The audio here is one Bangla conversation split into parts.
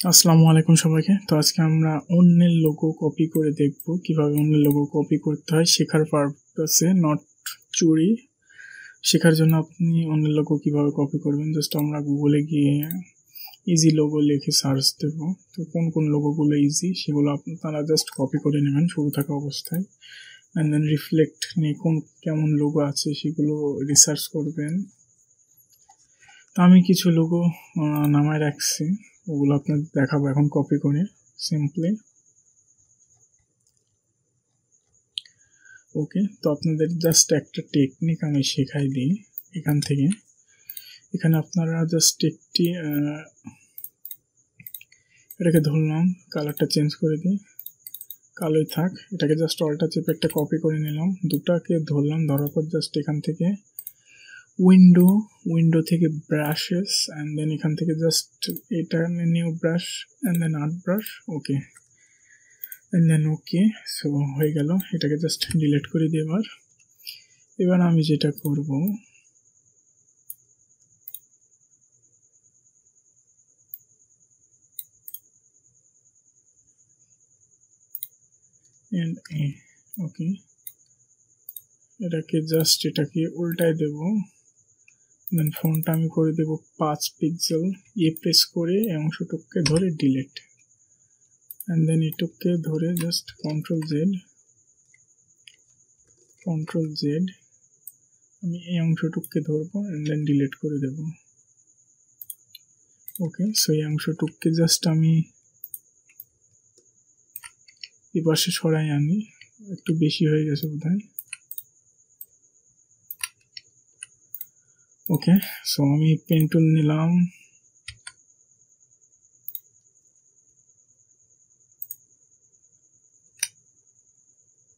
আসসালামু আলাইকুম সবাইকে। তো আজকে আমরা অন্যের লোগো কপি করে দেখব কিভাবে অন্যের লোগো কপি করতে হয় শেখার পারপাসে, নট চুরি। শেখার জন্য আপনি অন্যের লোগো কিভাবে কপি করবেন, জাস্ট আমরা গুগলে গিয়ে ইজি লোগো লিখে সার্চ দেব। তো কোন কোন লোগোগুলো ইজি সেগুলো আপনারা জাস্ট কপি করে নেবেন শুরু থাকা অবস্থায়, অ্যান্ড দেন রিফ্লেক্ট নিয়ে কেমন লোগো আছে সেগুলো রিসার্চ করবেন। তো আমি কিছু লোগো নামায় রাখছি, ওগুলো আপনাদের দেখাবো এখন কপি করে সিম্পলি। ওকে, তো আপনাদের জাস্ট একটা টেকনিক আমি শেখাই দিই এখান থেকে। এখানে আপনারা জাস্ট একটি এটাকে ধরলাম, কালারটা চেঞ্জ করে দিই, কালোই থাক। এটাকে জাস্ট অলটা চেপে একটা কপি করে নিলাম, দুটাকে ধরলাম, ধরার পর জাস্ট এখান থেকে উইন্ডো থেকে ব্রাশেস, অ্যান্ড দেন এখান থেকে জাস্ট এটা new brush and then art brush. Okay, and then okay, so হয়ে গেল। এটাকে জাস্ট ডিলিট করে দিই। এবার আমি যেটা করব, ওকে, এটাকে উল্টায় দেব, দেন ফন্টটা আমি করে দেব 5 পিক্সেল। প্রেস করে এই অংশটুককে ধরে ডিলিট, অ্যান্ড দেন এটুককে ধরে জাস্ট কন্ট্রোল জেড আমি এই অংশটুককে ধরবো, অ্যান্ড দেন ডিলিট করে দেব। ওকে, সো এই অংশটুককে জাস্ট আমি এই পাশে সরাই আনি, একটু বেশি হয়ে গেছে বোধহয়। ওকে, সো আমি পেন টুল নিলাম,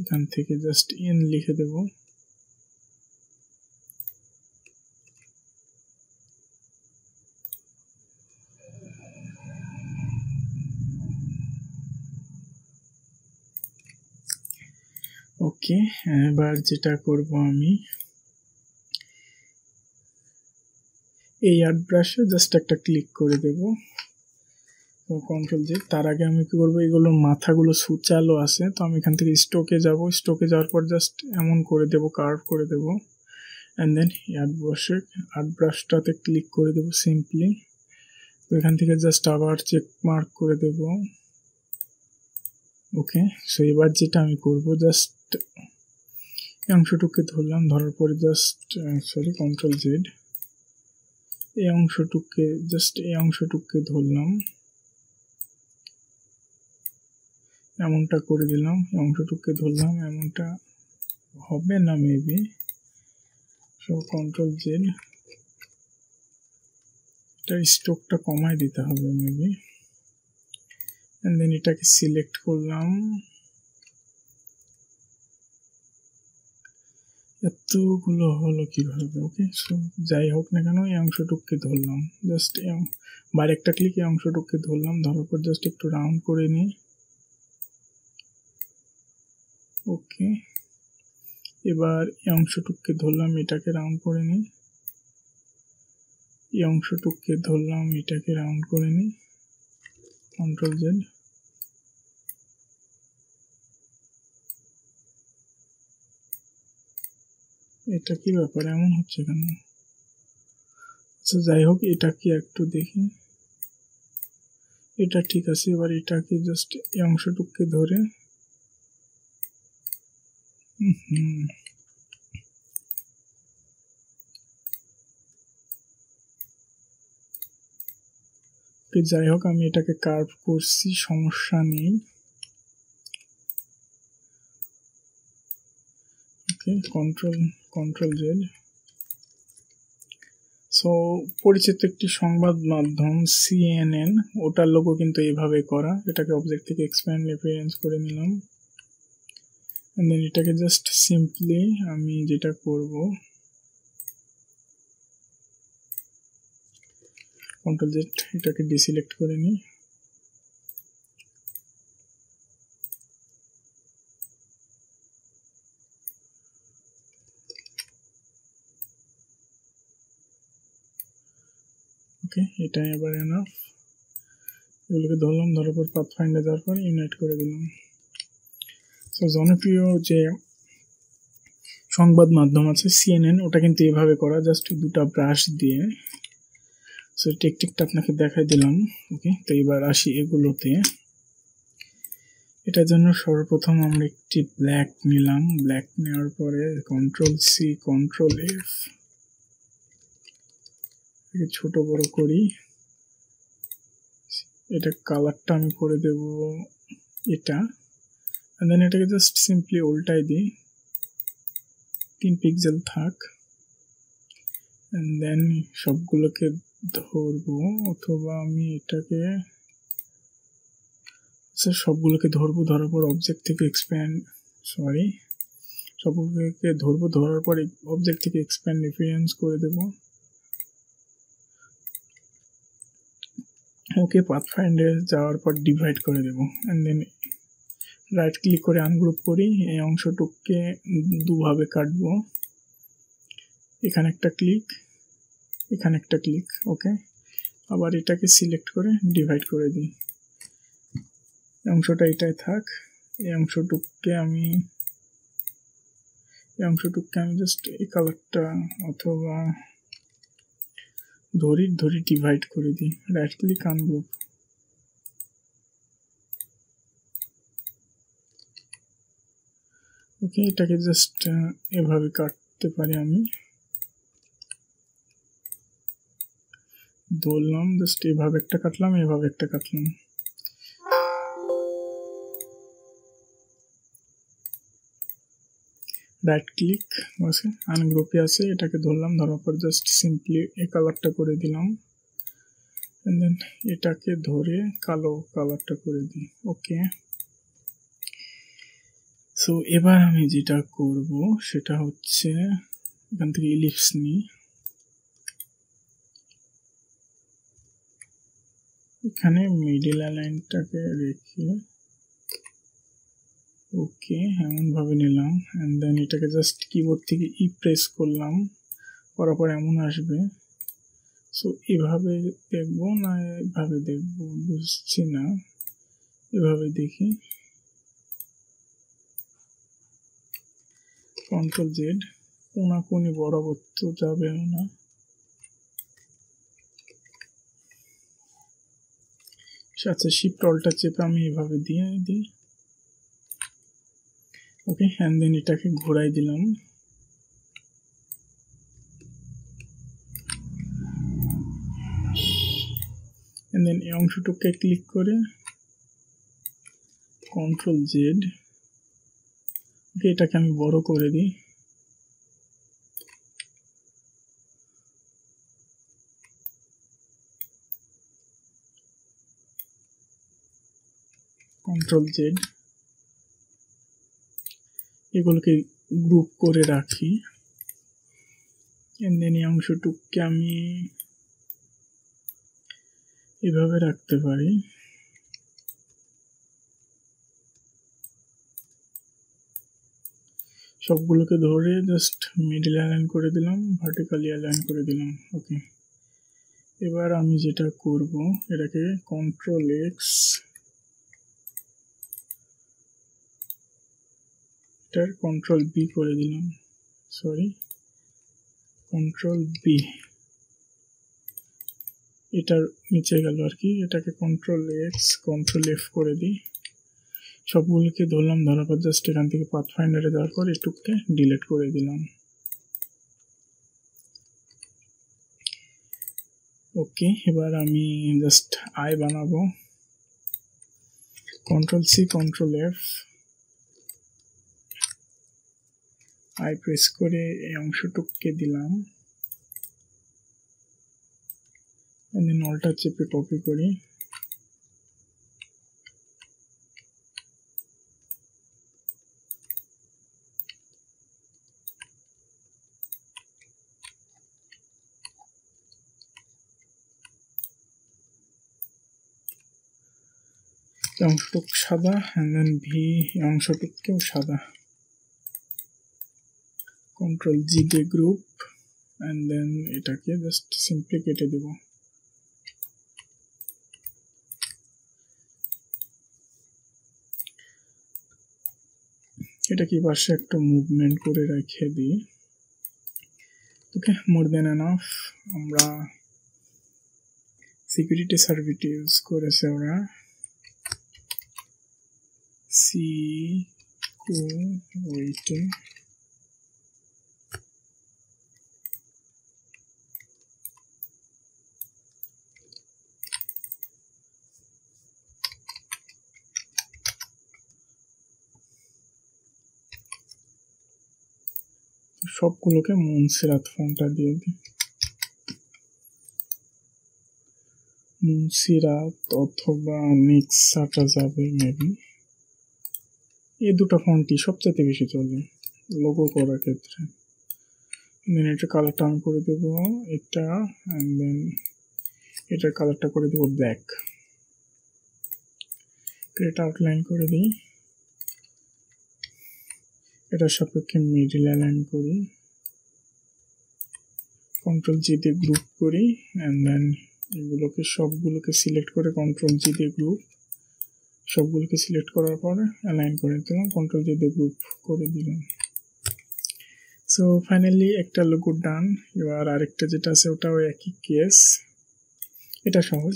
এখান থেকে জাস্ট এন লিখে দেব। ওকে, এবার যেটা করব, আমি এই আর্ট ব্রাশে জাস্ট একটা ক্লিক করে দেব, কন্ট্রোল জেড। তার আগে আমি কি করবো, এগুলোর মাথাগুলো সুচালো আছে, তো আমি এখান থেকে স্টোকে যাওয়ার পর জাস্ট এমন করে দেব, কার্ভ করে দেব, অ্যান্ড দেন আর্ট ব্রাশটাতে ক্লিক করে দেব সিম্পলি। তো এখান থেকে জাস্ট আবার চেক মার্ক করে দেব। ওকে, সো এবার যেটা আমি করব, জাস্ট এই অংশটুকু ধরলাম, ধরার পরে জাস্ট কন্ট্রোল জেড, এই অংশটুকু ধরলাম, এমনটা করে দিলাম, এই অংশটুকু ধরলাম, এমনটা হবে না মেবি, সো কন্ট্রোল জেড, এটার স্ট্রোকটা কমায় দিতে হবে মেবি, অ্যান্ড দেন এটাকে সিলেক্ট করলাম। এতগুলো হলো কিভাবে? ওকে, সো যাই হোক না কেন, এই অংশটুকু ধরলাম, জাস্ট বাইরে একটা ক্লিক, এই অংশটুকু ধরলাম, ধরার পর জাস্ট একটু রাউন্ড করে নিই। ওকে, এবার এই অংশটুকু ধরলাম, এটাকে রাউন্ড করে নিই, এই অংশটুকু ধরলাম, এটাকে রাউন্ড করে নিই, কন্ট্রোল জেড। এটা কি ব্যাপার, এমন হচ্ছে কেন? আচ্ছা যাই হোক, এটাকে একটু দেখি, এটা ঠিক আছে। এবার এটাকে জাস্ট এই অংশটুকু ধরে যাই হোক, আমি এটাকে কার্ভ করছি, সমস্যা নেই। ওকে, কন্ট্রোল জেড। সো পরিচিত একটি সংবাদ মাধ্যম CNN, ওটার লোগো কিন্তু এইভাবে করা। এটাকে অবজেক্ট থেকে এক্সপ্যান্ড রেফারেন্স করে নিলাম, এন্ড দেন এটাকে জাস্ট সিম্পলি আমি যেটা করব, কন্ট্রোল জেড, এটাকে ডিসিলেক্ট করে নিই। ওকে, এটাই এবার এনাফ। এগুলোকে ধরলাম, ধরার পর পাথফাইন্ডার যাওয়ার পর ইউনাইট করে দিলাম। সো জনপ্রিয় যে সংবাদ মাধ্যম আছে CNN, ওটা কিন্তু এভাবে করা, জাস্ট দুটা ব্রাশ দিয়ে। সো টেকটিকটা আপনাকে দেখাই দিলাম। ওকে, তো এবার আসি এগুলোতে। এটার জন্য সর্বপ্রথম আমরা একটি ব্ল্যাক নিলাম। ব্ল্যাক নেওয়ার পরে Ctrl+C Ctrl+F, ছোট বড় করি। এটা কালারটা আমি করে দেব এটা, দেন এটাকে জাস্ট সিম্পলি উল্টাই দিই, 3 পিক্সেল থাক। দেন সবগুলোকে ধরবো, অথবা আমি এটাকে সবগুলোকে ধরবো, ধরার পর অবজেক্ট থেকে সবগুলোকে ধরবো, ধরার পর অবজেক্ট থেকে এক্সপ্যান্ড রেফারেন্স করে দেব। ওকে, পাথফাইন্ডারে যাওয়ার পর ডিভাইড করে দেব, এন্ড দেন রাইট ক্লিক করে আনগ্রুপ করি। এই অংশটুককে দুভাবে কাটবো, এখানে একটা ক্লিক, এখানে একটা ক্লিক। ওকে, আবার এটাকে সিলেক্ট করে ডিভাইড করে দিই। এই অংশটা এটাই থাক। এই অংশটুককে আমি জাস্ট এই কালারটা অথবা ধরি ডিভাইড করে দিই, রাইট ক্লিক আনগ্রুপ। ওকে, এটাকে জাস্ট এভাবে কাটতে পারি আমি, ধরলাম, জাস্ট এভাবে একটা কাটলাম, এভাবে একটা কাটলাম। রাইট ক্লিক আছে, আনগ্রুপে আছে, এটাকে ধরলাম, ধরার পর জাস্ট সিম্পলি এই কালারটা করে দিলাম, এন্ড দেন এটাকে ধরে কালো কালারটা করে দিই। ওকে, সো এবার আমি যেটা করব সেটা হচ্ছে এখান থেকে ইলিপস নিই, এখানে মিডল লাইনটাকে রেখে ওকে এমন ভাবে নিলাম, এন্ড দেন এটাকে জাস্ট কিবোর্ড থেকে প্রেস করলাম, করার পর এমন আসবে। সো এভাবে দেখবো না এভাবে দেখবো বুঝছি না, এভাবে দেখি। Ctrl+Z, কোনাকুনি বরাবর তো যাবে না, আচ্ছা শিফট অল্টার চেপে আমি এভাবে দিয়ে দিই। ওকে, এন্ড দেন এটাকে ঘোরাই দিলাম, এন্ড দেন এই অংশটুককে ক্লিক করে Ctrl+Z, ওকে এটাকে আমি বড় করে দিই, Ctrl+Z, এগুলোকে গ্রুপ করে রাখি, এন্ড দেন এই অংশটুককে আমি এভাবে রাখতে পারি। সবগুলোকে ধরে জাস্ট মিডল অ্যালাইন করে দিলাম, ভার্টিক্যালি অ্যালাইন করে দিলাম। ওকে, এবার আমি যেটা করব এটাকে Ctrl+X, এটার Ctrl+B করে দিলাম, Ctrl+B, এটার নিচে গেল আর কি, এটাকে Ctrl+X Ctrl+F করে দিই। সবগুলোকে ধরলাম, ধরার পর জাস্ট এখান থেকে পাথফাইন্ডারে যাওয়ার পর এটুককে ডিলিট করে দিলাম। ওকে, এবার আমি জাস্ট আই বানাবো, Ctrl+C Ctrl+F, আই প্রেস করে এই অংশটুককে দিলাম, দেন অল্টার চেপে কপি করি, অংশটুক সাদা, এন্ড দেন ভি অংশটুককেও সাদা, Ctrl+G দিয়ে গ্রুপ, এন্ড দেন এটাকে জাস্ট সিম্পলি কেটে দেব। এটা কি পাশে একটা মুভমেন্ট করে রেখে দিই। ওকে, মোর দেন এনাফ। আমরা সিকিউরিটি সার্ভিস ইউজ করেছে ওরা, সিকিউরিটি সবগুলোকে মুনসিরাত ফোনটা দিয়ে দিই। মুনসিরাত অথবা নিক্সাটা যাবে মেবি। এই দুটো ফন্টই সবচেয়ে বেশি চলে লোগো করার ক্ষেত্রে। দেন এটা কালারটা আমি করে দেব এটা, অ্যান্ড দেন এটার কালারটা করে দেব ব্ল্যাক। এটা আউটলাইন করে দিই, এটার সাপেক্ষে মিডল অ্যালাইন করি, কন্ট্রোল জি দিয়ে গ্রুপ করি, অ্যান্ড দেন এগুলোকে সবগুলোকে সিলেক্ট করে কন্ট্রোল জি দিয়ে গ্রুপ, সবগুলোকে সিলেক্ট করার পরে অ্যালাইন করে দিলাম, কন্ট্রোল জি দিয়ে গ্রুপ করে দিলাম। সো ফাইনালি একটা লোগো ডান। এবার আরেকটা যেটা আছে ওটাও একই কেস, এটা সহজ।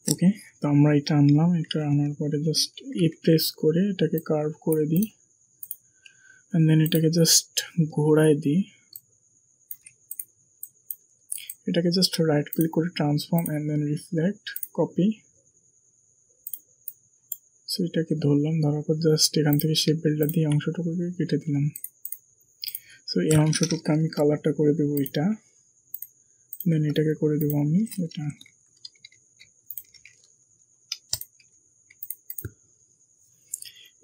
ওকে, তো আমরা এটা আনলাম, এটা আনার পরে জাস্ট প্রেস করে এটাকে কার্ভ করে দিই, অ্যান্ড দেন এটাকে জাস্ট ঘোরায় দিই, এটাকে জাস্ট রাইট ক্লিক করে transform and then reflect, copy. So এটাকে ধরলাম, ধরার পর জাস্ট এখান থেকে শেপ বিল্ডার দিয়ে অংশটুকুকে কেটে দিলাম। সো এই অংশটুকু আমি কালারটা করে দেবো এটা, দেন এটাকে করে দেবো আমি এটা।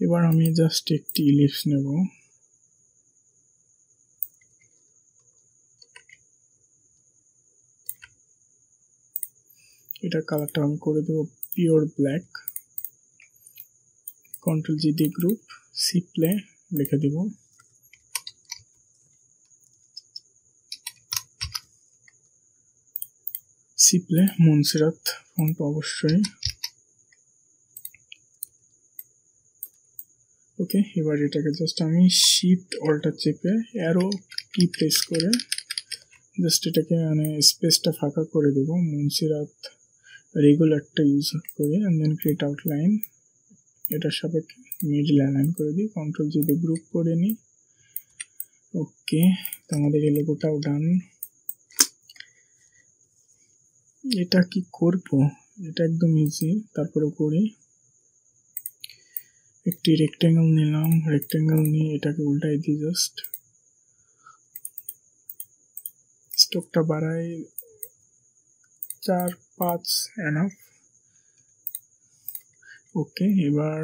এবার আমি জাস্ট একটি ইলিপস নেব, এটা কালারটা আমি করে দেবো পিওর ব্ল্যাক, কন্ট্রোল জি দিয়ে গ্রুপ, সি প্লে লিখে দিব, সি প্লে মুনসিরাত ফন্ট অবশ্যই। ওকে, এবার এটাকে জাস্ট আমি শিফট অল্টার চেপে অ্যারো কি প্রেস করে জাস্ট এটাকে মানে স্পেসটা ফাঁকা করে দেবো, মুনসিরাত রেগুলারটা ইউজ করি, অ্যান্ড দেন ক্রিয়েট আউটলাইন, এটার সাপেক্ষে মিডল অ্যালাইন করে দিই, কন্ট্রোল জি দিয়ে গ্রুপ করে নিই। ওকে, তো আমাদের এই লোগোটাও ডান। এটা কি করব, এটা একদম ইজি, তারপরে করি। একটি রেক্টেঙ্গেল নিলাম, রেক্টেঙ্গেল নিয়ে এটাকে উল্টাই দিই, জাস্ট স্টোকটা বাড়াই 4-5 এনাফ। ওকে, এবার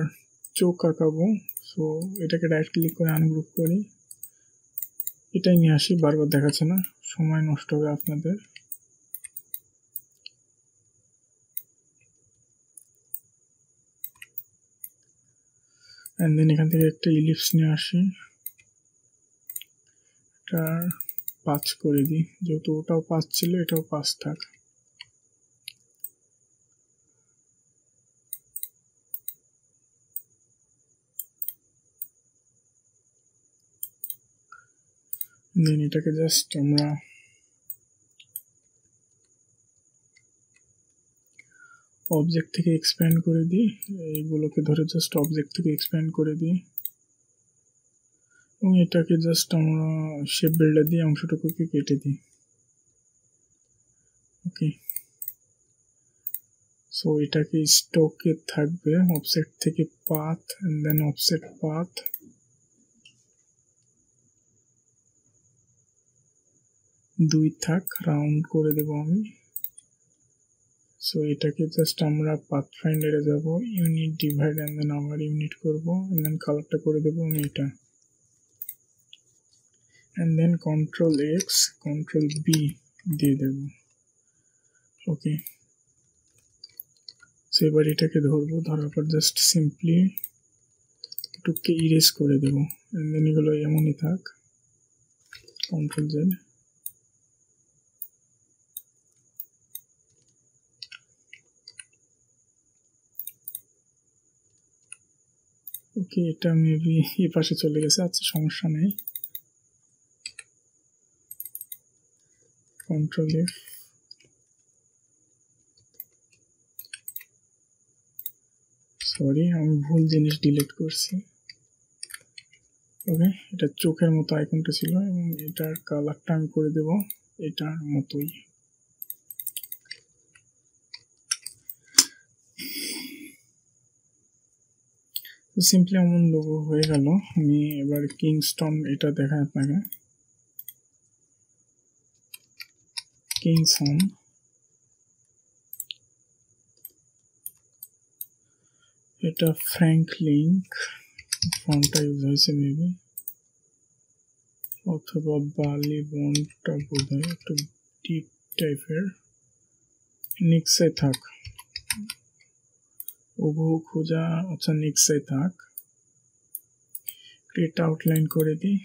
চোখ আঁকাবো, সো এটাকে রাইট ক্লিক করে আনগ্রুপ করি, এটাই নিয়ে আসি, বারবার দেখাচ্ছে না, সময় নষ্ট হবে আপনাদের। অ্যান্ড দেন এখান থেকে একটা ইলিপস নিয়ে আসি, এটার 5 করে দিই, যেহেতু ওটাও 5 ছিল এটাও 5 থাক। দেন এটাকে জাস্ট আমরা অবজেক্ট থেকে এক্সপ্যান্ড করে দিই, এইগুলোকে ধরে জাস্ট অবজেক্ট থেকে এক্সপ্যান্ড করে দিই, এবং এটাকে জাস্ট আমরা শেপ বিল্ডার দিয়ে অংশটুকুকে কেটে দিই। ওকে, সো এটাকে স্টকে থাকবে অফসেট থেকে path, and then offset path, দুই থাক, রাউন্ড করে দেব আমি। সো এটাকে জাস্ট আমরা পাথ ফাইন্ডারে যাব, ইউনিট ডিভাইড, এন্ড দেন আবার ইউনিট করব, এন্ড দেন কালারটা করে দেব আমি এটা, and then control X control B দিয়ে দেব। ওকে, সো এবার এটাকে ধরবো, ধরার পর জাস্ট সিম্পলি এটুককে ইরেজ করে দেব, এন্ড দেন এগুলো এমনই থাক, কন্ট্রোল জেড। ওকে, এটা মেবি এই পাশে চলে গেছে। আচ্ছা, সমস্যা নেই। Control F. সরি, আমি ভুল জিনিস ডিলিট করছি। ওকে, এটা চোখের মতো আইকনটা ছিল এবং এটার কালারটা আমি করে দেব এটার মতোই। সিম্পলি এমন লোগো হয়ে গেল। আমি এবার কিংস্টন এটা দেখাই আপনাকে। কিংসন, এটা ফ্র্যাঙ্কলিন ফন্টটা ইউজ হয়েছে মেবি, অথবা বালি বন্ডটা বোধ হয় একটু ডিপ টাইপের। নিক্সে থাক, ওভো খোঁজা। আচ্ছা, নিক্সে থাক। ক্রিয়েট আউটলাইন করে দিই।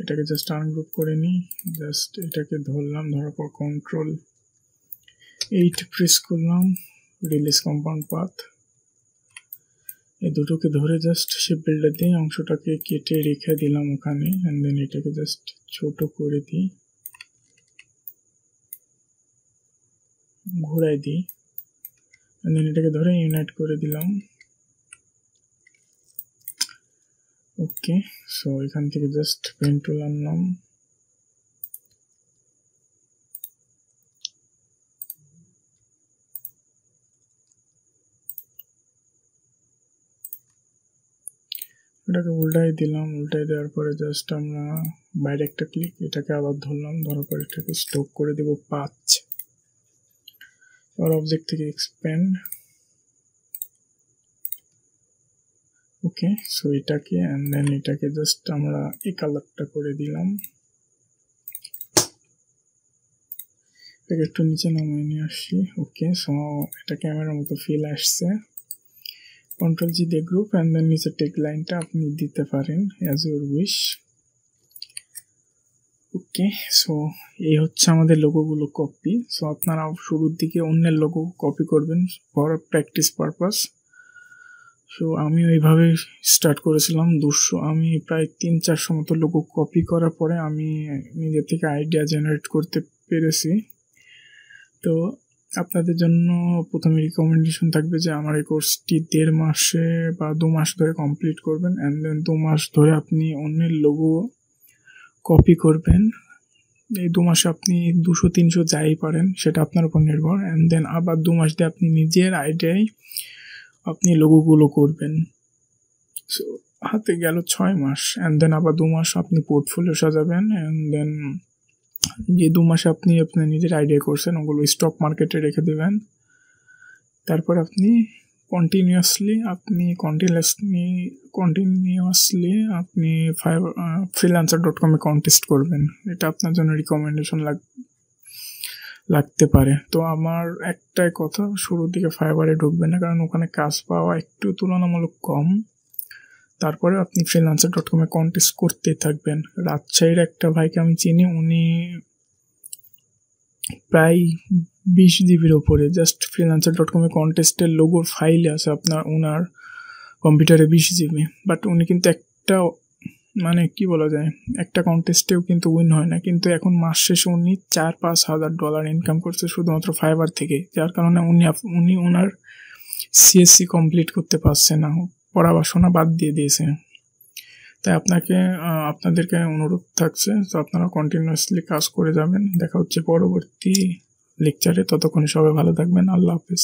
এটাকে জাস্ট আনগ্রুপ করে নিই। জাস্ট এটাকে ধরলাম, ধরার পর কন্ট্রোল 8 প্রেস করলাম। রিলিজ কম্পাউন্ড পাথ, এই দুটোকে ধরে জাস্ট শেপ বিল্ডার দিয়ে অংশটাকে কেটে রেখে দিলাম ওখানে। এন্ড দেন এটাকে জাস্ট ছোট করে দিই, ঘুরাই দিই। এন্ড দেন এটাকে ধরে ইউনাইট করে দিলাম। ওকে, সো এখান থেকে জাস্ট পেন টুল আনলাম। এটাকে উল্টাই দিলাম। উল্টাই দেওয়ার পরে জাস্ট আমরা বাইরে একটা ক্লিক, এটাকে আবার ধরলাম। ধরার পর এটাকে স্টক করে দেব 5। আর অবজেক্ট থেকে এক্সপ্যান্ড। ওকে, সো এটাকে এন্ড দেন এটাকে জাস্ট আমরা এই কালারটা করে দিলাম। এটাকে একটু নিচে নামিয়ে নিয়ে আসছি। ওকে, সো এটা ক্যামেরার মতো ফিল আসছে। কন্ট্রোল জি দিয়ে গ্রুপ এন্ড দেন নিচে টেক লাইনটা আপনি দিতে পারেন as your wish. Okay, so এই হচ্ছে আমাদের লোগোগুলো কপি। সো আপনারা শুরুর দিকে অন্যের লোগো কপি করবেন ফর প্র্যাকটিস পারপাস। সো আমি ওইভাবে স্টার্ট করেছিলাম 200। আমি প্রায় 3-400 মতো লোগো কপি করার পরে আমি নিজের থেকে আইডিয়া জেনারেট করতে পেরেছি। তো আপনাদের জন্য প্রথমে রিকমেন্ডেশন থাকবে যে আমার এই কোর্সটি 1.5 মাসে বা 2 মাস ধরে কমপ্লিট করবেন। অ্যান্ড দেন 2 মাস ধরে আপনি অন্যের লোগো কপি করবেন। এই 2 মাসে আপনি 200-300 যাই পারেন, সেটা আপনার উপর নির্ভর। অ্যান্ড দেন আবার 2 মাস দিয়ে আপনি নিজের আইডিয়ায় আপনি লোগোগুলো করবেন। সো হাতে গেল 6 মাস। অ্যান্ড দেন আবার 2 মাস আপনি পোর্টফোলিও সাজাবেন। অ্যান্ড দেন যে 2 মাসে আপনি আপনার নিজের আইডিয়া করছেন ওগুলো স্টক মার্কেটে রেখে দেবেন। তারপর আপনি কন্টিনিউয়াসলি আপনি freelancer.com-এ কন্টেস্ট করবেন। এটা আপনার জন্য রিকমেন্ডেশন লাগতে পারে। তো আমার একটাই কথা, শুরুর দিকে ফাইবারে ঢুকবেন না, কারণ ওখানে কাজ পাওয়া একটু তুলনামূলক কম। তারপরে আপনি freelancer.com-এ কন্টেস্ট করতে থাকবেন। রাজশাহীর একটা ভাইকে আমি চিনি, উনি প্রায় 20 জিবির ওপরে জাস্ট freelancer.com-এ কন্টেস্টের লোগোর ফাইলে আছে ওনার কম্পিউটারে 20 জিবি। বাট উনি কিন্তু একটা মানে কি বলা যায়, একটা কন্টেস্টেও কিন্তু উইন হয় না। কিন্তু এখন মাস শেষে উনি $4-5 হাজার ইনকাম করছে শুধুমাত্র ফাইবার থেকে, যার কারণে উনি ওনার সিএসসি কমপ্লিট করতে পারছে না, পড়াশোনা বাদ দিয়ে দিয়েছে। তাই আপনাদেরকে অনুরোধ থাকছে, তো আপনারা কন্টিনিউয়াসলি কাজ করে যাবেন। দেখা হচ্ছে পরবর্তী লেকচারে। ততক্ষণে সবাই ভালো থাকবেন। আল্লাহ হাফেজ।